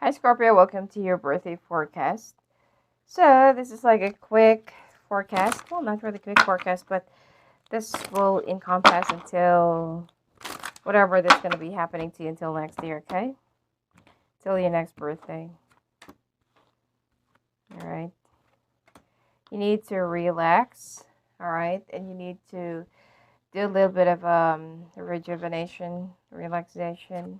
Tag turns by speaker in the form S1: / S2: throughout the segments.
S1: Hi Scorpio, welcome to your birthday forecast. So this is like a quick forecast. Well, not really quick forecast, but this will encompass until whatever that's going to be happening to you until next year, okay? Till your next birthday. All right. You need to relax, all right? And you need to do a little bit of rejuvenation, relaxation.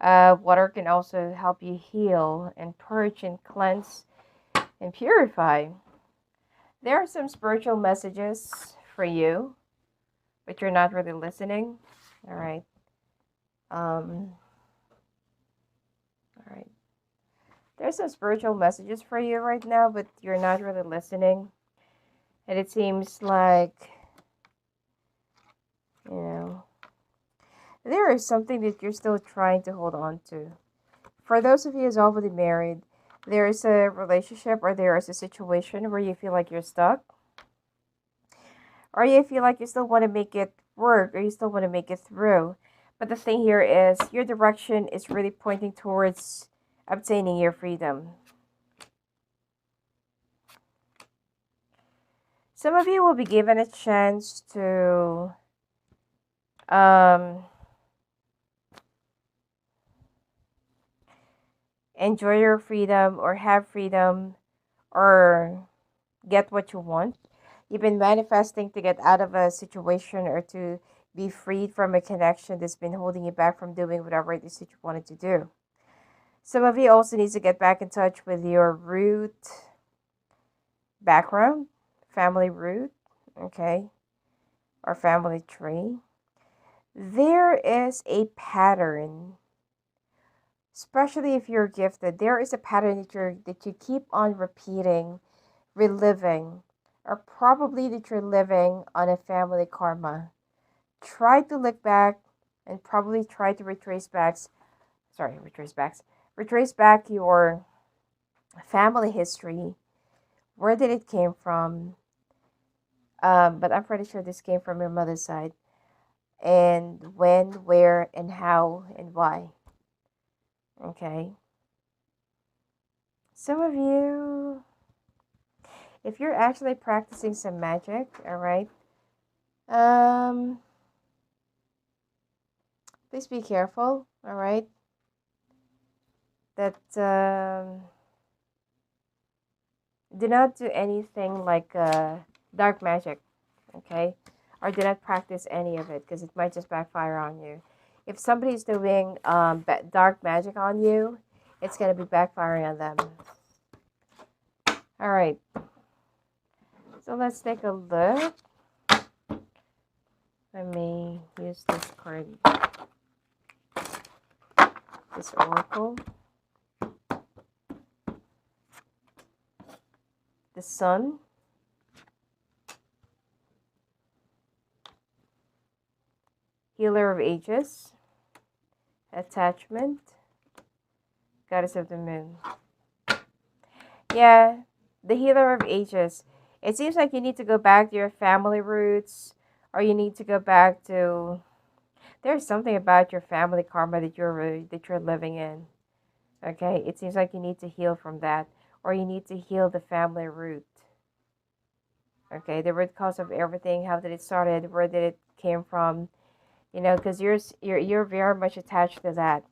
S1: Water can also help you heal and purge and cleanse and purify. There are some spiritual messages for you, but you're not really listening. All right. Um, all right. There's some spiritual messages for you right now, but you're not really listening. And it seems like, you know, there is something that you're still trying to hold on to. For those of you who's already married, there is a relationship or there is a situation where you feel like you're stuck, or you feel like you still want to make it work, or you still want to make it through. But the thing here is, your direction is really pointing towards obtaining your freedom. Some of you will be given a chance to um, enjoy your freedom or have freedom or get what you want. You've been manifesting to get out of a situation or to be freed from a connection that's been holding you back from doing whatever it is that you wanted to do. Some of you also need to get back in touch with your root background, family root, okay, or family tree. There is a pattern, especially if you're gifted. There is a pattern that you keep on repeating, reliving, or probably that you're living on a family karma. Try to look back and probably try to retrace back your family history. Where did it came from? But I'm pretty sure this came from your mother's side. And when, where, and how, and why. Okay. Some of you, if you're actually practicing some magic, all right, um, please be careful, all right, that do not do anything like dark magic, okay, or do not practice any of it because it might just backfire on you. If somebody's doing dark magic on you, it's going to be backfiring on them. All right, so let's take a look. Let me use this card, this oracle. The sun, healer of ages, attachment, goddess of the moon. Yeah, the healer of ages. It seems like you need to go back to your family roots, or you need to go back to. There's something about your family karma that you're living in. Okay, it seems like you need to heal from that, or you need to heal the family root. Okay, the root cause of everything. How did it started? Where did it came from? Because you're very much attached to that.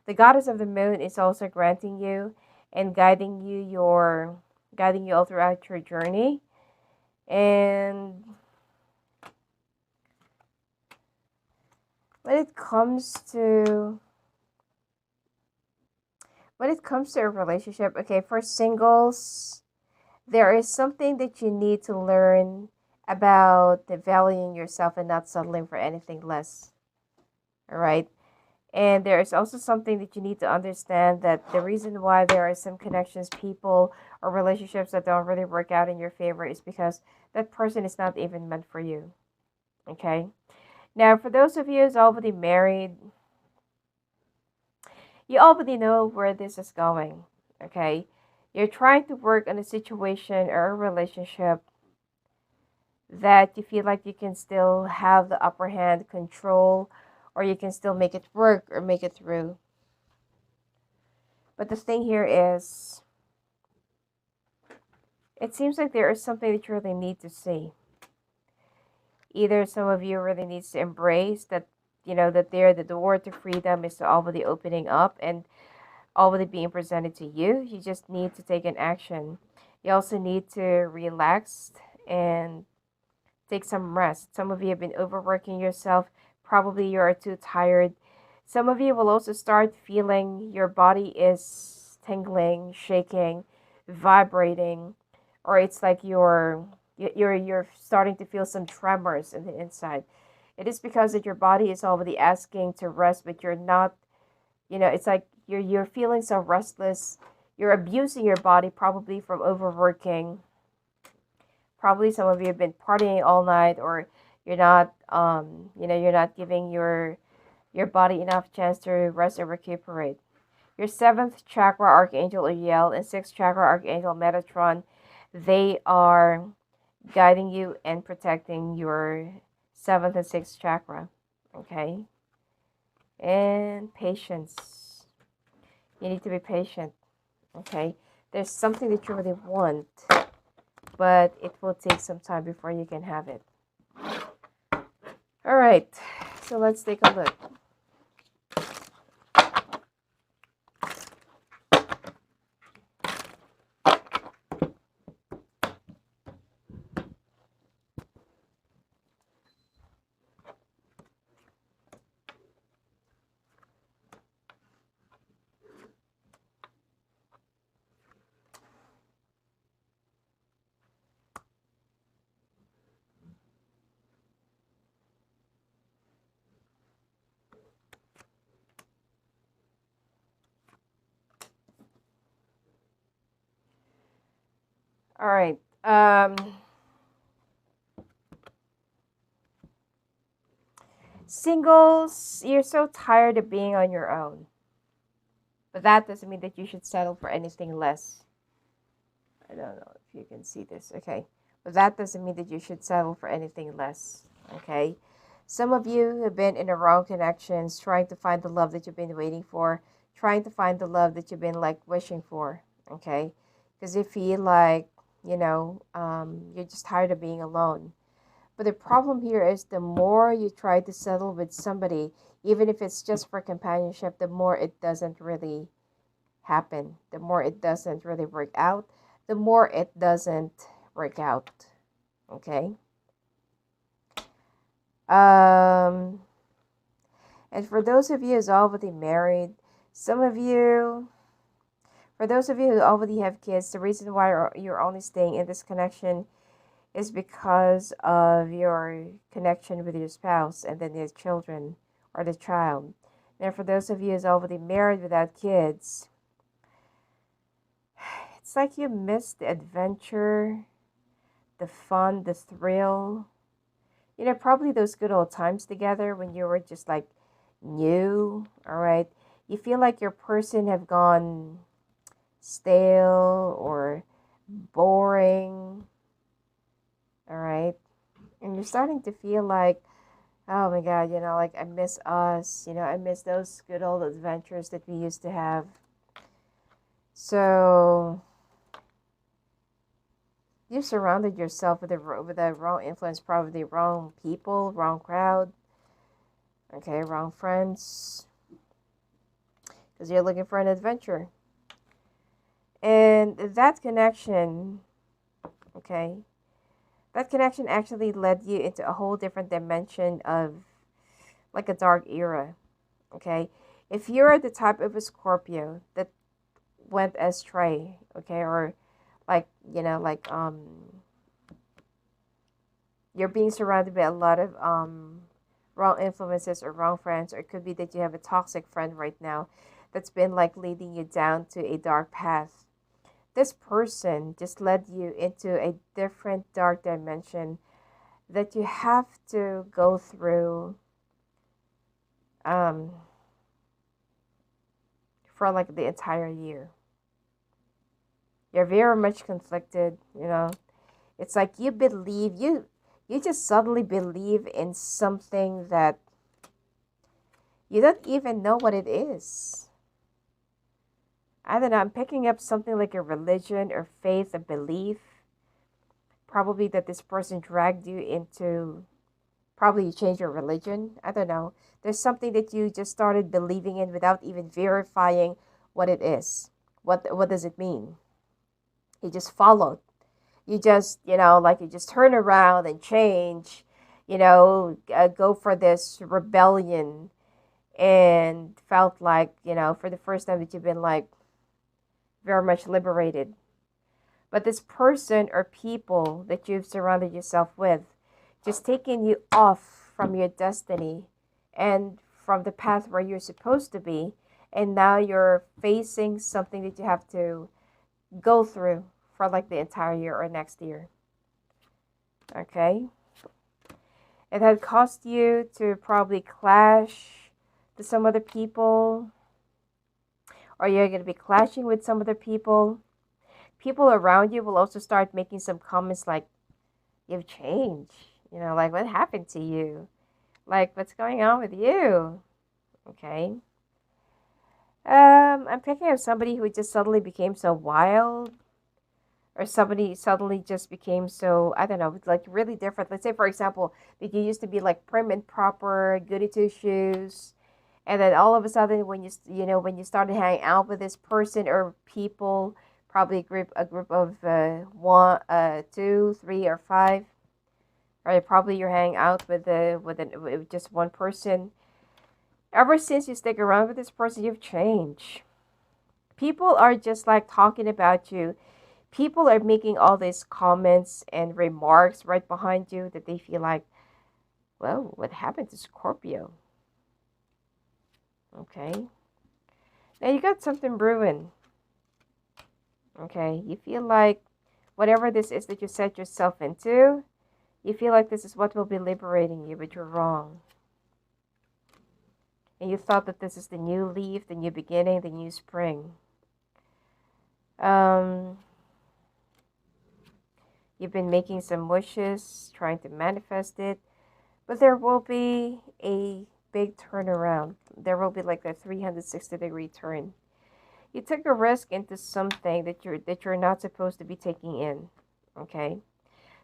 S1: The goddess of the moon is also granting you and guiding you all throughout your journey. And when it comes to a relationship, okay, for singles, there is something that you need to learn about the valuing yourself and not settling for anything less. All right. And there is also something that you need to understand, that the reason why there are some connections, people, or relationships that don't really work out in your favor is because that person is not even meant for you. Okay? Now, for those of you who's already married, you already know where this is going. Okay? You're trying to work on a situation or a relationship that you feel like you can still have the upper hand, control, or you can still make it work or make it through. But the thing here is, it seems like there is something that you really need to see. Either some of you really needs to embrace that, that the door to freedom is already opening up and already being presented to you. You just need to take an action. You also need to relax and take some rest. Some of you have been overworking yourself. Probably you are too tired. Some of you will also start feeling your body is tingling, shaking, vibrating, or it's like you're starting to feel some tremors in the inside. It is because that your body is already asking to rest, but you're not, it's like you're feeling so restless. You're abusing your body probably from overworking. Probably some of you have been partying all night, or you're not giving your body enough chance to rest and recuperate. Your seventh chakra archangel Uriel and sixth chakra archangel Metatron, they are guiding you and protecting your seventh and sixth chakra. Okay? And patience. You need to be patient. Okay? There's something that you really want, but it will take some time before you can have it. All right, so let's take a look. All right. Singles, you're so tired of being on your own. But that doesn't mean that you should settle for anything less. I don't know if you can see this. Okay. But that doesn't mean that you should settle for anything less. Okay. Some of you have been in the wrong connections, trying to find the love that you've been waiting for, trying to find the love that you've been like wishing for. Okay. Because you feel like, you're just tired of being alone. But the problem here is the more you try to settle with somebody, even if it's just for companionship, the more it doesn't really happen. The more it doesn't really work out, the more it doesn't work out. Okay? And for those of you who's already married, for those of you who already have kids, the reason why you're only staying in this connection is because of your connection with your spouse and then your children or the child. And for those of you who's already married without kids, it's like you missed the adventure, the fun, the thrill. Probably those good old times together when you were just like new, all right? You feel like your person have gone stale or boring, all right? And you're starting to feel like, oh my God, like I miss us, I miss those good old adventures that we used to have. So you've surrounded yourself with the wrong influence, probably the wrong people, wrong crowd, okay, wrong friends, because you're looking for an adventure. And that connection, okay, that connection actually led you into a whole different dimension of like a dark era, okay? If you're the type of a Scorpio that went astray, okay, or like, you're being surrounded by a lot of wrong influences or wrong friends, or it could be that you have a toxic friend right now that's been like leading you down to a dark path. This person just led you into a different dark dimension that you have to go through for like the entire year. You're very much conflicted, It's like you just suddenly believe in something that you don't even know what it is. I don't know, I'm picking up something like a religion or faith, a belief. Probably that this person dragged you into, probably you changed your religion. I don't know. There's something that you just started believing in without even verifying what it is. What does it mean? You just followed. You just, like you just turn around and change, go for this rebellion and felt like, for the first time that you've been like very much liberated. But this person or people that you've surrounded yourself with just taking you off from your destiny and from the path where you're supposed to be. And now you're facing something that you have to go through for like the entire year or next year. Okay? It had cost you to probably clash to some other people, or you're going to be clashing with some other people. People around you will also start making some comments like, you've changed. Like, what happened to you? Like, what's going on with you? Okay. I'm picking up somebody who just suddenly became so wild, or somebody suddenly just became so, I don't know, like really different. Let's say, for example, that you used to be like prim and proper, goody two shoes, and then all of a sudden, when when you started hanging out with this person or people, probably a group of one, two, three, or five, or probably you're hanging out with just one person. Ever since you stick around with this person, you've changed. People are just like talking about you. People are making all these comments and remarks right behind you that they feel like, well, what happened to Scorpio? Okay. Now you got something brewing. Okay. You feel like whatever this is that you set yourself into, you feel like this is what will be liberating you, but you're wrong. And you thought that this is the new leaf, the new beginning, the new spring. You've been making some wishes, trying to manifest it, but there will be a big turnaround. There will be like a 360-degree turn. You took a risk into something that you're not supposed to be taking in. Okay?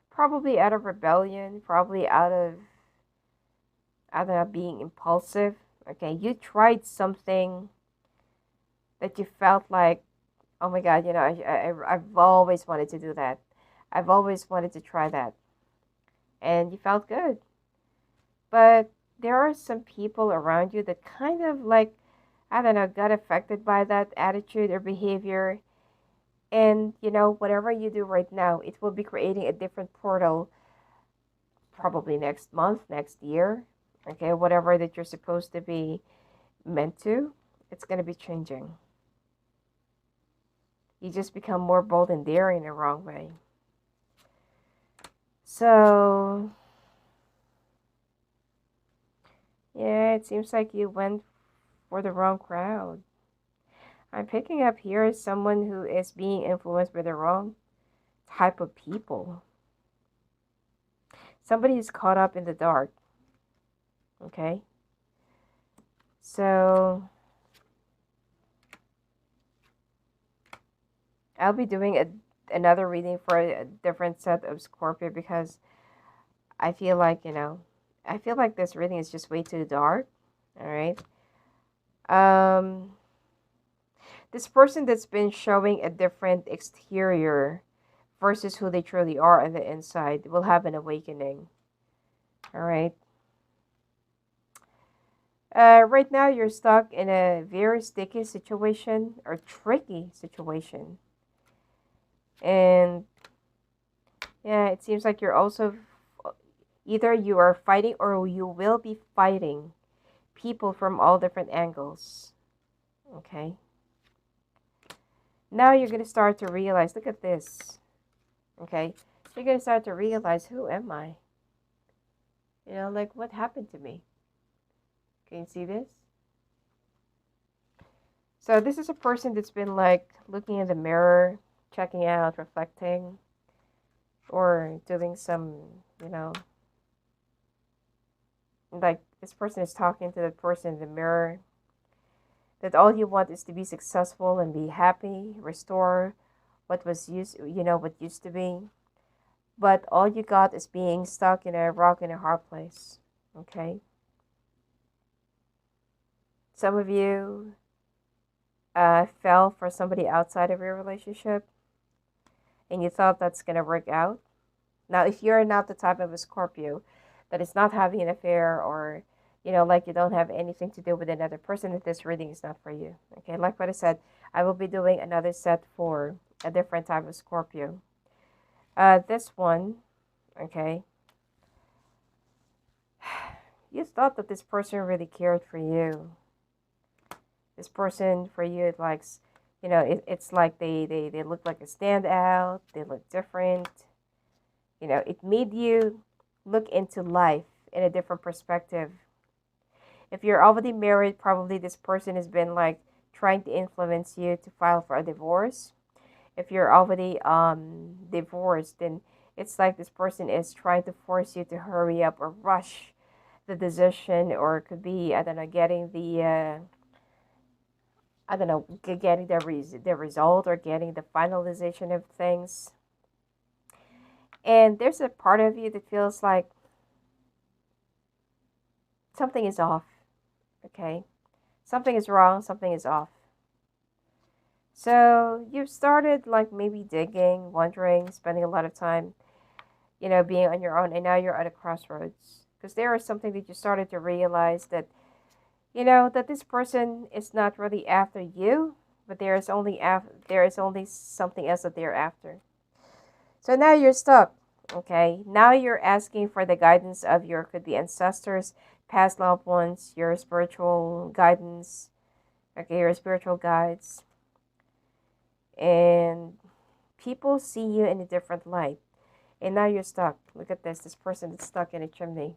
S1: Probably out of rebellion, probably out of, I don't know, being impulsive. Okay, you tried something that you felt like, oh my God, I've always wanted to do that. I've always wanted to try that. And you felt good. But there are some people around you that kind of like, I don't know, got affected by that attitude or behavior. And, whatever you do right now, it will be creating a different portal probably next month, next year. Okay, whatever that you're supposed to be meant to, it's going to be changing. You just become more bold and daring in the wrong way. So, yeah, it seems like you went for the wrong crowd. I'm picking up here someone who is being influenced by the wrong type of people. Somebody is caught up in the dark. Okay? So, I'll be doing another reading for a different set of Scorpio because I feel like, I feel like this reading is just way too dark. All right? This person that's been showing a different exterior versus who they truly are on the inside will have an awakening. All right. Right now, you're stuck in a very sticky situation or tricky situation. And yeah, it seems like you're also either you are fighting or you will be fighting people from all different angles. Okay. Now you're going to start to realize, look at this. Okay. You're going to start to realize, who am I? Like, what happened to me? Can you see this? So this is a person that's been like looking in the mirror, checking out, reflecting, or doing some, like this person is talking to the person in the mirror. that all you want is to be successful and be happy, restore what was what used to be. But all you got is being stuck in a rock in a hard place. Okay? Some of you fell for somebody outside of your relationship and you thought that's going to work out. Now, if you're not the type of a Scorpio that is not having an affair or, like you don't have anything to do with another person, that this reading is not for you. Okay, like what I said, I will be doing another set for a different type of Scorpio. This one, okay, you thought that this person really cared for you. This person for you, it likes, it's like they look like a standout, they look different. It made you look into life in a different perspective. If you're already married, probably this person has been like trying to influence you to file for a divorce. If you're already divorced, then it's like this person is trying to force you to hurry up or rush the decision, or it could be, I don't know, getting the getting the result or getting the finalization of things. And there's a part of you that feels like something is off, okay? Something is wrong, something is off. So you've started like maybe digging, wondering, spending a lot of time, being on your own, and now you're at a crossroads. Because there is something that you started to realize that, that this person is not really after you, but there is only something else that they're after. So now you're stuck. Okay, now you're asking for the guidance of your could be ancestors, past loved ones, your spiritual guidance, okay, your spiritual guides. And people see you in a different light. And now you're stuck. Look at this person is stuck in a chimney.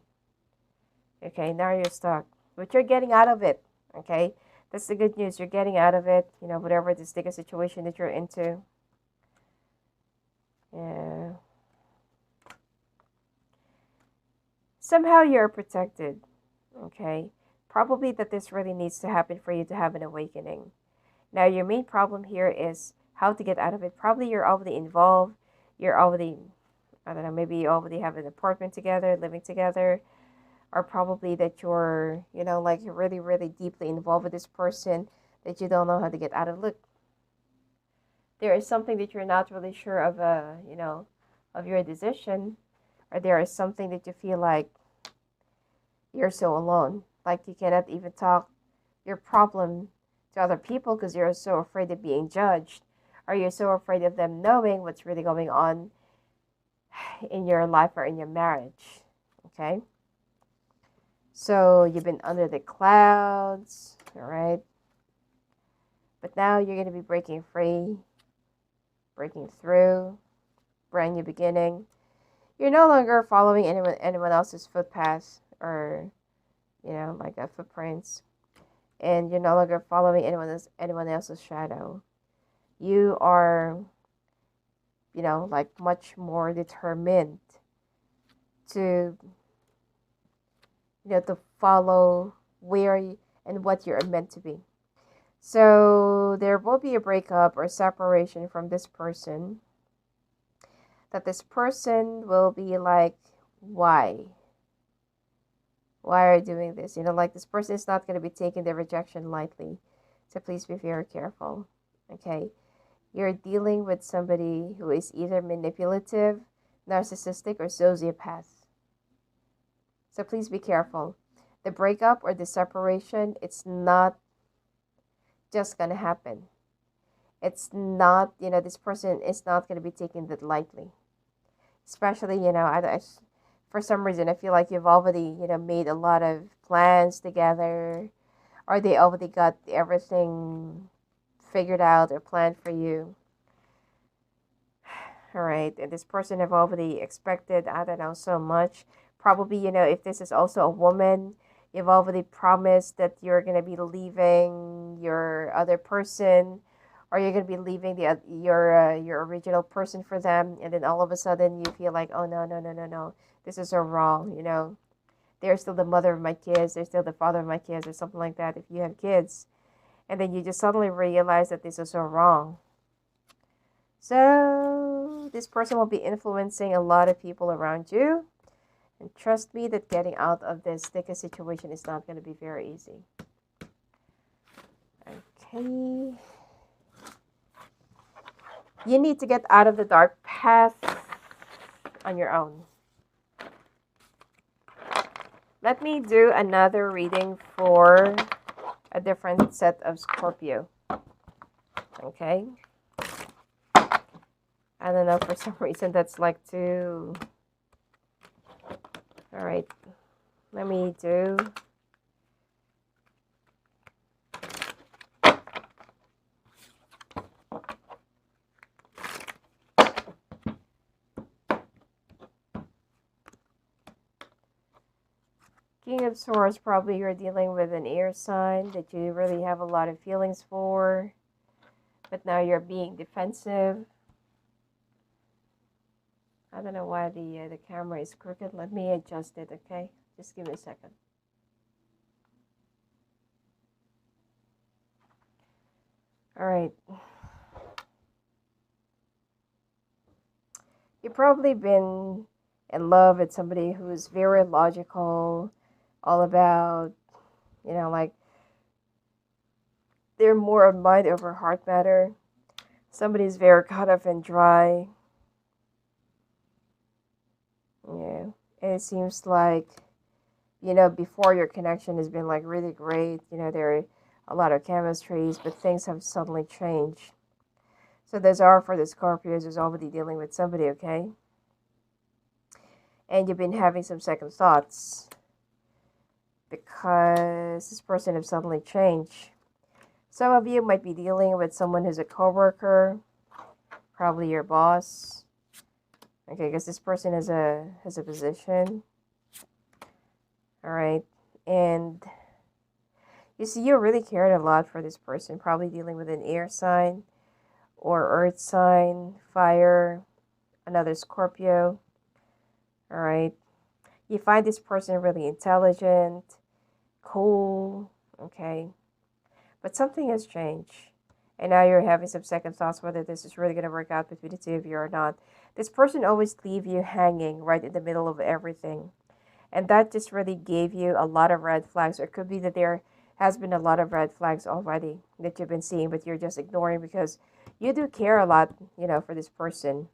S1: Okay, now you're stuck. But you're getting out of it. Okay, that's the good news. You're getting out of it, whatever this sticky situation that you're into. Yeah. Somehow you're protected, okay? Probably that this really needs to happen for you to have an awakening. Now, your main problem here is how to get out of it. Probably you're already involved. You're already, I don't know, maybe you already have an apartment together, living together. Or probably that you're, like you're really, really deeply involved with this person that you don't know how to get out of. Look, there is something that you're not really sure of, of your decision. Or there is something that you feel like you're so alone. Like you cannot even talk your problem to other people because you're so afraid of being judged. Or you're so afraid of them knowing what's really going on in your life or in your marriage. Okay? So you've been under the clouds, all right? But now you're going to be breaking free, breaking through, brand new beginning. You're no longer following anyone else's footpaths or, like footprints. And you're no longer following anyone else's shadow. You are, like much more determined to, to follow where and what you're meant to be. So there will be a breakup or separation from this person. That this person will be like, why? Why are you doing this? Like this person is not going to be taking the rejection lightly. So please be very careful. Okay? You're dealing with somebody who is either manipulative, narcissistic, or sociopath. So please be careful. The breakup or the separation, it's not just going to happen. It's not, this person is not going to be taking that lightly. Especially, for some reason, I feel like you've already, made a lot of plans together, or they already got everything figured out or planned for you. All right, and this person have already expected, I don't know, so much. Probably, if this is also a woman, you've already promised that you're going to be leaving your other person, or you're going to be leaving your original person for them, and then all of a sudden you feel like, oh, no, this is so wrong, They're still the mother of my kids, they're still the father of my kids, or something like that if you have kids. and then you just suddenly realize that this is so wrong. So this person will be influencing a lot of people around you. And trust me that getting out of this sticky situation is not going to be very easy. Okay. You need to get out of the dark path on your own. Let me do another reading for a different set of Scorpio. Okay. I don't know, for some reason that's like too... Alright. Let me do... King of Swords, probably you're dealing with an air sign that you really have a lot of feelings for, but now you're being defensive. I don't know why the camera is crooked. Let me adjust it, okay? Just give me a second. All right. You've probably been in love with somebody who is very logical, all about, like, they're more of mind over heart matter. Somebody's very cut off and dry. Yeah. And it seems like, before your connection has been like really great, there are a lot of chemistries, but things have suddenly changed. So those are for the Scorpios who's already dealing with somebody, okay? And you've been having some second thoughts because this person has suddenly changed. Some of you might be dealing with someone who's a coworker, probably your boss. Okay, because this person has a position. All right, and you see, you really cared a lot for this person, probably dealing with an air sign or earth sign, fire, another Scorpio. All right, you find this person really intelligent, cool, okay, but something has changed. And now you're having some second thoughts whether this is really going to work out between the two of you or not. This person always leave you hanging right in the middle of everything. And that just really gave you a lot of red flags. Or it could be that there has been a lot of red flags already that you've been seeing, but you're just ignoring because you do care a lot, for this person.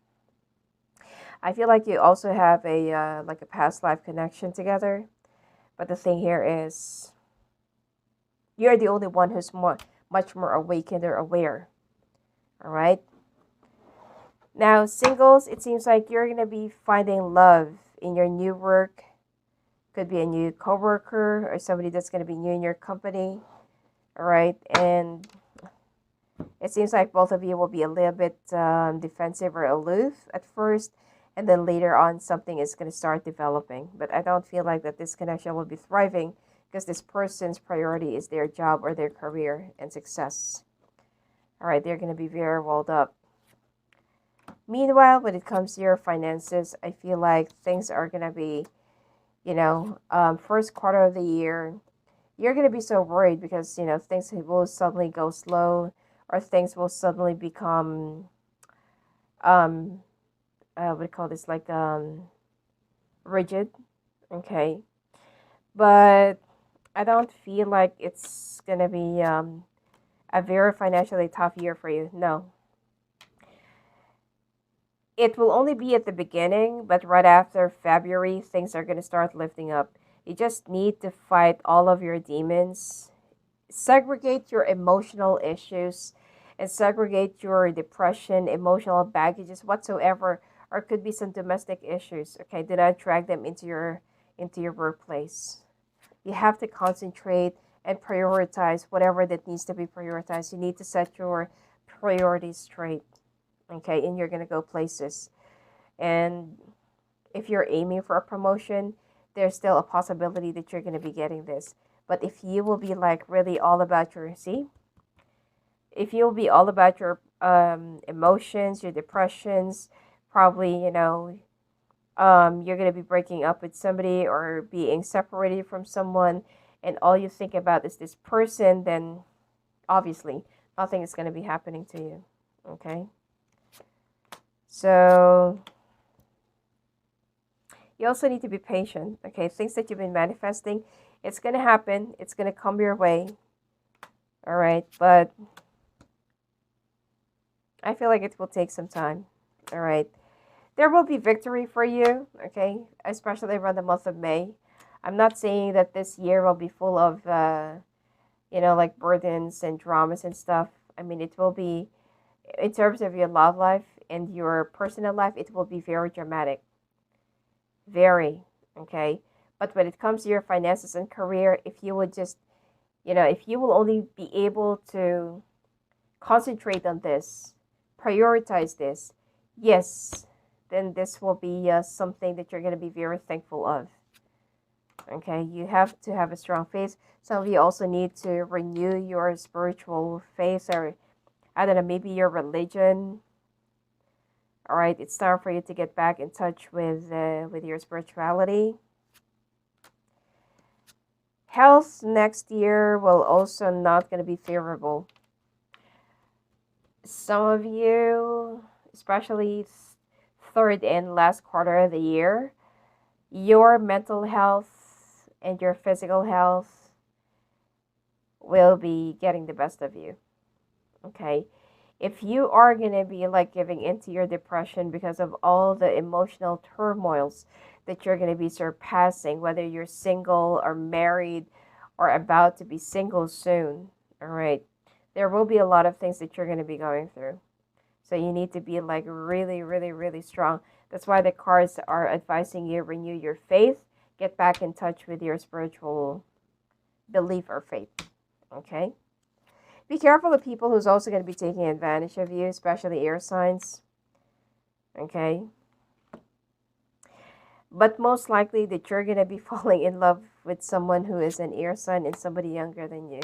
S1: I feel like you also have a like a past life connection together. But the thing here is you're the only one who's much more awakened or aware. All right? Now, singles, it seems like you're going to be finding love in your new work. Could be a new coworker or somebody that's going to be new in your company. All right? And it seems like both of you will be a little bit defensive or aloof at first. And then later on, something is going to start developing. But I don't feel like that this connection will be thriving because this person's priority is their job or their career and success. All right, they're going to be very walled up. Meanwhile, when it comes to your finances, I feel like things are going to be, first quarter of the year, you're going to be so worried because, things will suddenly go slow or things will suddenly become, what do you call this, like rigid, okay? But I don't feel like it's going to be a very financially tough year for you. No. It will only be at the beginning, but right after February, things are going to start lifting up. You just need to fight all of your demons, segregate your emotional issues, and segregate your depression, emotional baggages, whatsoever, or could be some domestic issues. Okay, do not drag them into your workplace. You have to concentrate and prioritize whatever that needs to be prioritized. You need to set your priorities straight. Okay, and you're going to go places. And if you're aiming for a promotion, there's still a possibility that you're going to be getting this. But if you will be like really all about if you'll be all about your emotions, your depressions, probably, you're going to be breaking up with somebody or being separated from someone, and all you think about is this person, then obviously, nothing is going to be happening to you. Okay? So, you also need to be patient. Okay? Things that you've been manifesting, it's going to happen. It's going to come your way. All right? But I feel like it will take some time. All right? There will be victory for you. Okay? Especially around the month of May. I'm not saying that this year will be full of, like burdens and dramas and stuff. I mean, it will be, in terms of your love life and your personal life, it will be very dramatic. Very, okay? But when it comes to your finances and career, if you would just, if you will only be able to concentrate on this, prioritize this, yes, then this will be something that you're going to be very thankful of. Okay, you have to have a strong faith. Some of you also need to renew your spiritual faith, or I don't know, maybe your religion. All right, it's time for you to get back in touch with your spirituality. Health next year will also not going to be favorable. Some of you, especially third and last quarter of the year, your mental health and your physical health will be getting the best of you. Okay? If you are going to be like giving into your depression because of all the emotional turmoils that you're going to be surpassing, whether you're single or married or about to be single soon, all right, there will be a lot of things that you're going to be going through. So you need to be like really, really, really strong. That's why the cards are advising you renew your faith, get back in touch with your spiritual belief or faith. Okay? Be careful of people who's also going to be taking advantage of you, especially air signs. Okay? But most likely that you're going to be falling in love with someone who is an air sign and somebody younger than you.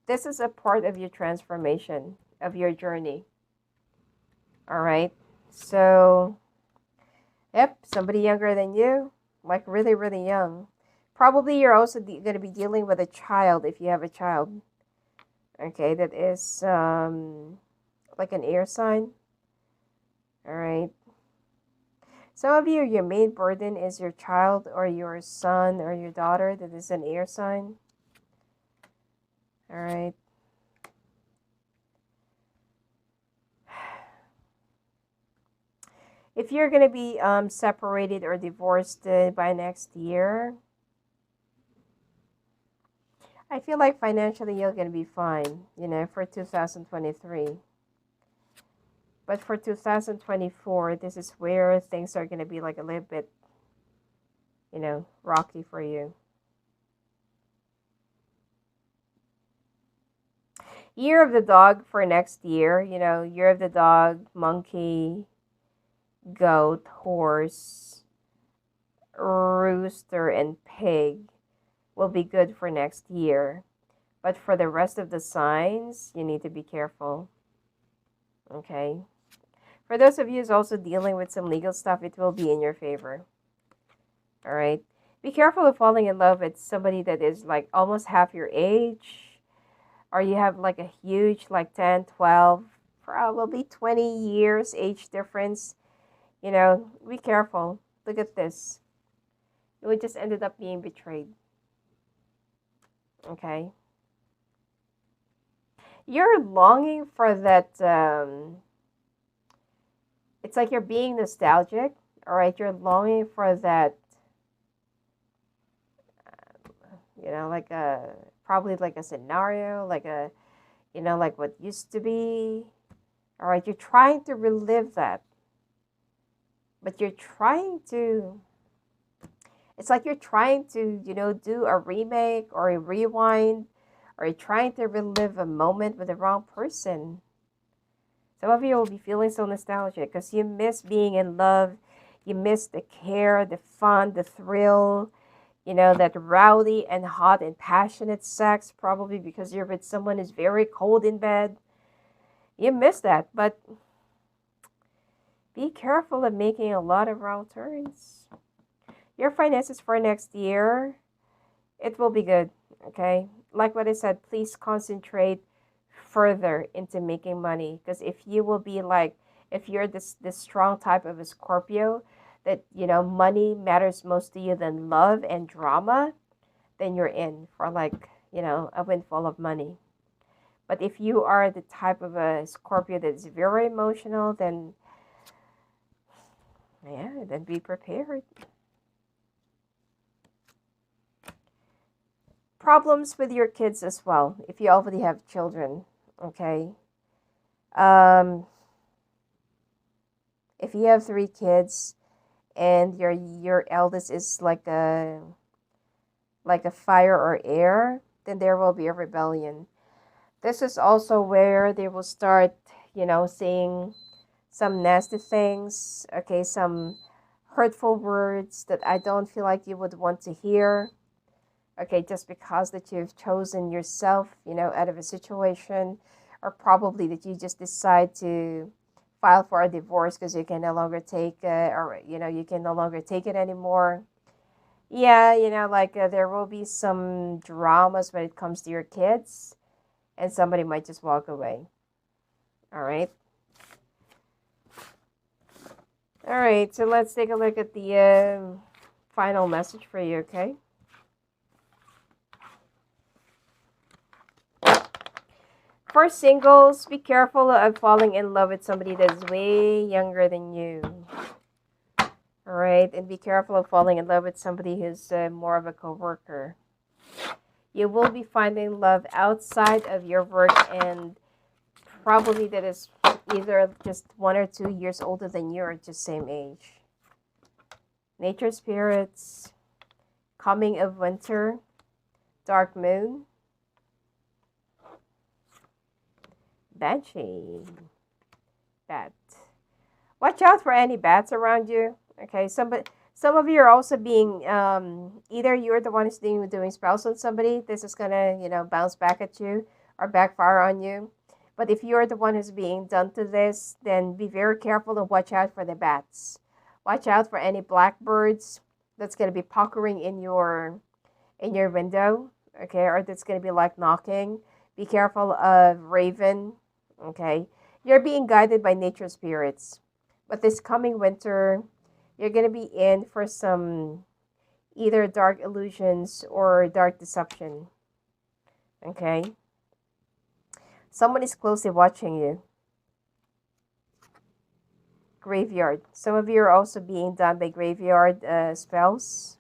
S1: This is a part of your transformation, of your journey. All right? So, yep, somebody younger than you, like really, really young. Probably you're also going to be dealing with a child if you have a child. Okay, that is like an air sign. All right. Some of you, your main burden is your child or your son or your daughter that is an air sign. All right. If you're going to be separated or divorced by next year, I feel like financially you're going to be fine, for 2023. But for 2024, this is where things are going to be like a little bit, rocky for you. Year of the dog for next year, year of the dog, monkey, goat, horse, rooster, and pig will be good for next year. But for the rest of the signs, you need to be careful. Okay? For those of you who's also dealing with some legal stuff, it will be in your favor. All right? Be careful of falling in love with somebody that is like almost half your age, or you have like a huge, like 10, 12, probably 20 years age difference. Be careful. Look at this. You just ended up being betrayed. Okay? You're longing for that, it's like you're being nostalgic, all right? You're longing for that, like probably like a scenario, like like what used to be, all right? You're trying to relive that, but it's like you're trying to, do a remake or a rewind, or you're trying to relive a moment with the wrong person. Some of you will be feeling so nostalgic because you miss being in love. You miss the care, the fun, the thrill, that rowdy and hot and passionate sex, probably because you're with someone who's very cold in bed. You miss that, but be careful of making a lot of wrong turns. Your finances for next year, it will be good, okay? Like what I said, please concentrate further into making money. Because if you will be like, if you're this strong type of a Scorpio, that money matters most to you than love and drama, then you're in for like a windfall of money. But if you are the type of a Scorpio that's very emotional, then yeah, then be prepared. Problems with your kids as well, if you already have children, okay? Um, if you have 3 kids and your eldest is like a fire or air, then there will be a rebellion. This is also where they will start, saying some nasty things, okay, some hurtful words that I don't feel like you would want to hear, okay, just because that you've chosen yourself, out of a situation, or probably that you just decide to file for a divorce because you can no longer take, or, you can no longer take it anymore. Yeah, there will be some dramas when it comes to your kids, and somebody might just walk away. All right. All right, so let's take a look at the final message for you, okay? For singles, be careful of falling in love with somebody that's way younger than you. All right, and be careful of falling in love with somebody who's more of a coworker. You will be finding love outside of your work, and probably that is either just 1 or 2 years older than you or just same age. Nature spirits, coming of winter, dark moon, banshee, bat. Watch out for any bats around you. Okay, some of you are also being either you're the one who's doing spells on somebody. This is gonna bounce back at you or backfire on you. But if you're the one who's being done to this, then be very careful and watch out for the bats. Watch out for any blackbirds that's gonna be puckering in your window. Okay, or that's gonna be like knocking. Be careful of raven. Okay, you're being guided by nature spirits. But this coming winter, you're going to be in for some either dark illusions or dark deception. Okay? Someone is closely watching you. Graveyard. Some of you are also being done by graveyard spells.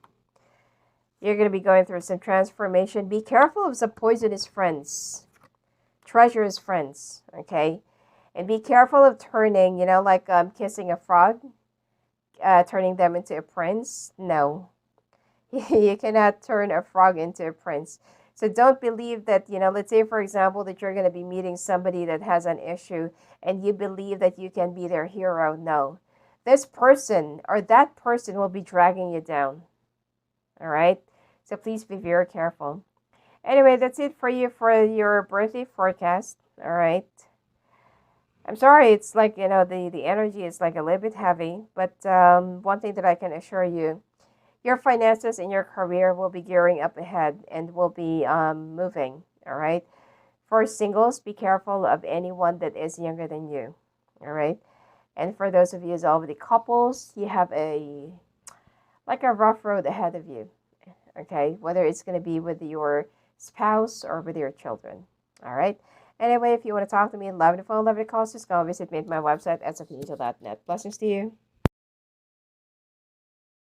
S1: You're going to be going through some transformation. Be careful of some poisonous friends. Treacherous friends. Okay? And be careful of turning, like kissing a frog. Turning them into a prince. No. You cannot turn a frog into a prince. So don't believe that, let's say, for example, that you're going to be meeting somebody that has an issue and you believe that you can be their hero. No. This person or that person will be dragging you down. All right? So please be very careful. Anyway, that's it for you for your birthday forecast. All right? I'm sorry, it's like, the energy is like a little bit heavy, but one thing that I can assure you, your finances and your career will be gearing up ahead and will be moving, all right? For singles, be careful of anyone that is younger than you, all right? And for those of you who's already couples, you have a rough road ahead of you, okay? Whether it's going to be with your spouse or with your children, all right? Anyway, if you want to talk to me, love to phone, love to call, just go visit me at my website, sfangel.net. Blessings to you.